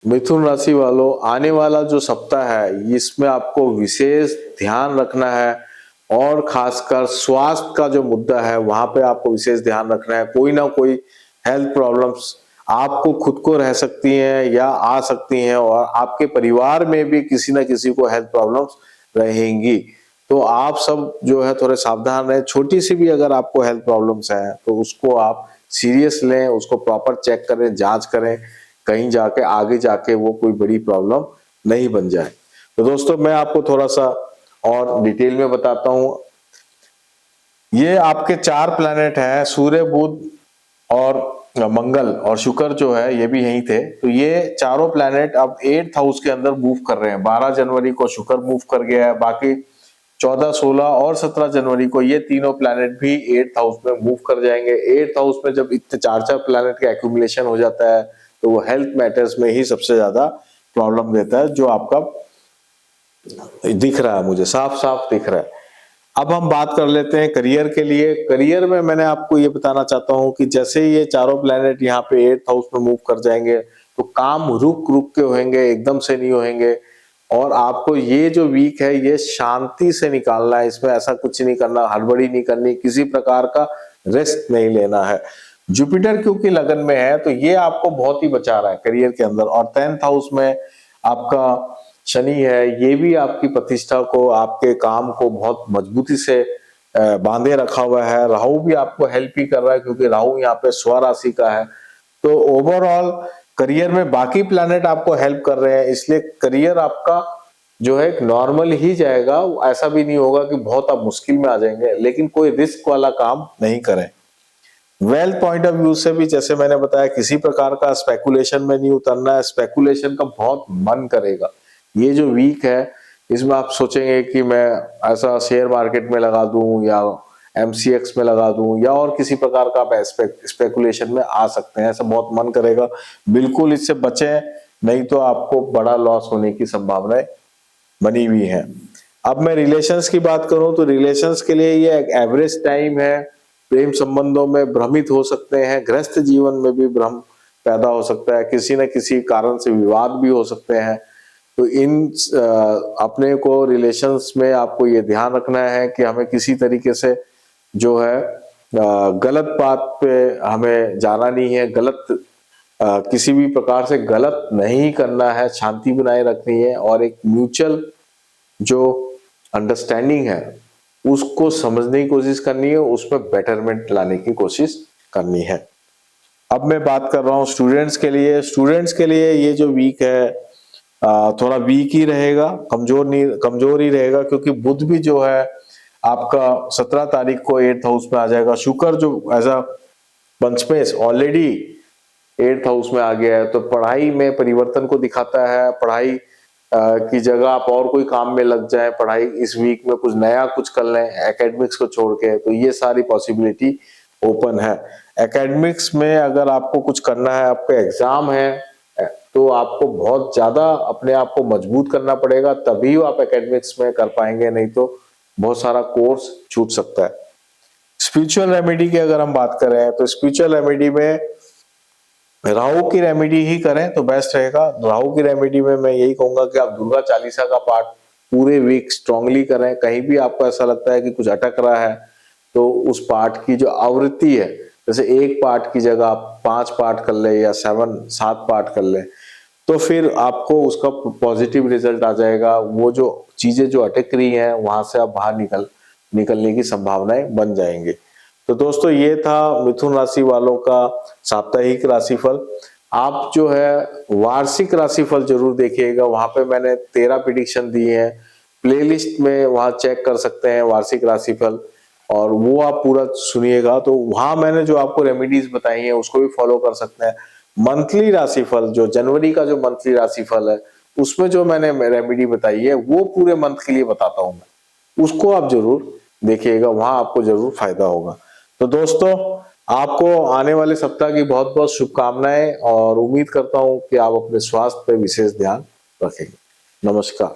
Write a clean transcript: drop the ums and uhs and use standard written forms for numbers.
मिथुन राशि वालों, आने वाला जो सप्ताह है इसमें आपको विशेष ध्यान रखना है और खासकर स्वास्थ्य का जो मुद्दा है वहां पे आपको विशेष ध्यान रखना है। कोई ना कोई हेल्थ प्रॉब्लम्स आपको खुद को रह सकती हैं या आ सकती हैं और आपके परिवार में भी किसी ना किसी को हेल्थ प्रॉब्लम्स रहेंगी। तो आप सब जो है थोड़े सावधान रहें। छोटी सी भी अगर आपको हेल्थ प्रॉब्लम्स है तो उसको आप सीरियस लें, उसको प्रॉपर चेक करें, जांच करें, कहीं जाके आगे जाके वो कोई बड़ी प्रॉब्लम नहीं बन जाए। तो दोस्तों मैं आपको थोड़ा सा और डिटेल में बताता हूं। ये आपके 4 प्लैनेट हैं, सूर्य, बुध और मंगल और शुक्र जो है ये भी यहीं थे। तो ये चारों प्लैनेट अब 8th हाउस के अंदर मूव कर रहे हैं। 12 जनवरी को शुक्र मूव कर गया है, बाकी 14, 16 और 17 जनवरी को ये तीनों प्लैनेट भी 8th हाउस में मूव कर जाएंगे। 8th हाउस में जब इतने 4 प्लैनेट का एक्यूमुलेशन हो जाता है तो वो हेल्थ मैटर्स में ही सबसे ज्यादा प्रॉब्लम देता है, जो आपका दिख रहा है, मुझे साफ साफ दिख रहा है। अब हम बात कर लेते हैं करियर के लिए। करियर में मैंने आपको ये बताना चाहता हूं कि जैसे ये चारों प्लैनेट यहाँ पे 8th हाउस में मूव कर जाएंगे तो काम रुक रुक के होंगे, एकदम से नहीं होंगे। और आपको ये जो वीक है ये शांति से निकालना है, इसमें ऐसा कुछ नहीं करना, हड़बड़ी नहीं करनी, किसी प्रकार का रेस्ट नहीं लेना है। जुपिटर क्योंकि लगन में है तो ये आपको बहुत ही बचा रहा है करियर के अंदर। और 10th हाउस में आपका शनि है, ये भी आपकी प्रतिष्ठा को, आपके काम को बहुत मजबूती से बांधे रखा हुआ है। राहु भी आपको हेल्प ही कर रहा है क्योंकि राहु यहाँ पे स्वराशि का है। तो ओवरऑल करियर में बाकी प्लैनेट आपको हेल्प कर रहे हैं, इसलिए करियर आपका जो है नॉर्मल ही जाएगा। ऐसा भी नहीं होगा कि बहुत आप मुश्किल में आ जाएंगे, लेकिन कोई रिस्क वाला काम नहीं करें। वेल्थ पॉइंट ऑफ व्यू से भी जैसे मैंने बताया, किसी प्रकार का स्पेकुलेशन में नहीं उतरना है। स्पेकुलेशन का बहुत मन करेगा। ये जो वीक है इसमें आप सोचेंगे कि मैं ऐसा शेयर मार्केट में लगा दूं या एमसीएक्स में लगा दूं या और किसी प्रकार का आप स्पेकुलेशन में आ सकते हैं, ऐसा बहुत मन करेगा। बिल्कुल इससे बचें, नहीं तो आपको बड़ा लॉस होने की संभावनाएं बनी हुई है। अब मैं रिलेशंस की बात करूं तो रिलेशंस के लिए ये एक एवरेज टाइम है। प्रेम संबंधों में भ्रमित हो सकते हैं, गृहस्थ जीवन में भी भ्रम पैदा हो सकता है, किसी न किसी कारण से विवाद भी हो सकते हैं। तो इन अपने को रिलेशंस में आपको ये ध्यान रखना है कि हमें किसी तरीके से जो है गलत बात पे हमें जाना नहीं है, गलत किसी भी प्रकार से गलत नहीं करना है, शांति बनाए रखनी है और एक म्यूचुअल जो अंडरस्टैंडिंग है उसको समझने की कोशिश करनी है, उसमें बेटरमेंट लाने की कोशिश करनी है। अब मैं बात कर रहा हूँ स्टूडेंट्स के लिए। स्टूडेंट्स के लिए ये जो वीक है थोड़ा वीक ही रहेगा, कमजोर ही रहेगा, क्योंकि बुध भी जो है आपका 17 तारीख को 8th हाउस में आ जाएगा। शुक्र जो एज अ पंचमेश ऑलरेडी 8th हाउस में आ गया है, तो पढ़ाई में परिवर्तन को दिखाता है। पढ़ाई की जगह आप और कोई काम में लग जाए, पढ़ाई इस वीक में कुछ नया कुछ कर लें एकेडमिक्स को छोड़ के, तो ये सारी पॉसिबिलिटी ओपन है। एकेडमिक्स में अगर आपको कुछ करना है, आपका एग्जाम है, तो आपको बहुत ज्यादा अपने आप को मजबूत करना पड़ेगा, तभी आप एकेडमिक्स में कर पाएंगे, नहीं तो बहुत सारा कोर्स छूट सकता है। स्पिरिचुअल रेमेडी की अगर हम बात करें तो स्पिरिचुअल रेमेडी में राहु की रेमेडी ही करें तो बेस्ट रहेगा। राहु की रेमेडी में मैं यही कहूंगा कि आप दुर्गा चालीसा का पाठ पूरे वीक स्ट्रांगली करें। कहीं भी आपको ऐसा लगता है कि कुछ अटक रहा है तो उस पाठ की जो आवृत्ति है, जैसे एक पाठ की जगह आप 5 पाठ कर ले या 7 पाठ कर ले, तो फिर आपको उसका पॉजिटिव रिजल्ट आ जाएगा। वो जो चीजें जो अटक रही हैं वहां से आप बाहर निकलने की संभावनाएं बन जाएंगी। तो दोस्तों ये था मिथुन राशि वालों का साप्ताहिक राशिफल। आप जो है वार्षिक राशिफल जरूर देखिएगा, वहां पे मैंने 13 प्रेडिक्शन दी है, प्लेलिस्ट में वहां चेक कर सकते हैं वार्षिक राशिफल, और वो आप पूरा सुनिएगा। तो वहां मैंने जो आपको रेमेडीज बताई हैं उसको भी फॉलो कर सकते हैं। मंथली राशिफल जो जनवरी का जो मंथली राशिफल है उसमें जो मैंने रेमेडी बताई है वो पूरे मंथ के लिए बताता हूं मैं, उसको आप जरूर देखिएगा, वहां आपको जरूर फायदा होगा। तो दोस्तों आपको आने वाले सप्ताह की बहुत बहुत शुभकामनाएं और उम्मीद करता हूं कि आप अपने स्वास्थ्य पर विशेष ध्यान रखेंगे। नमस्कार।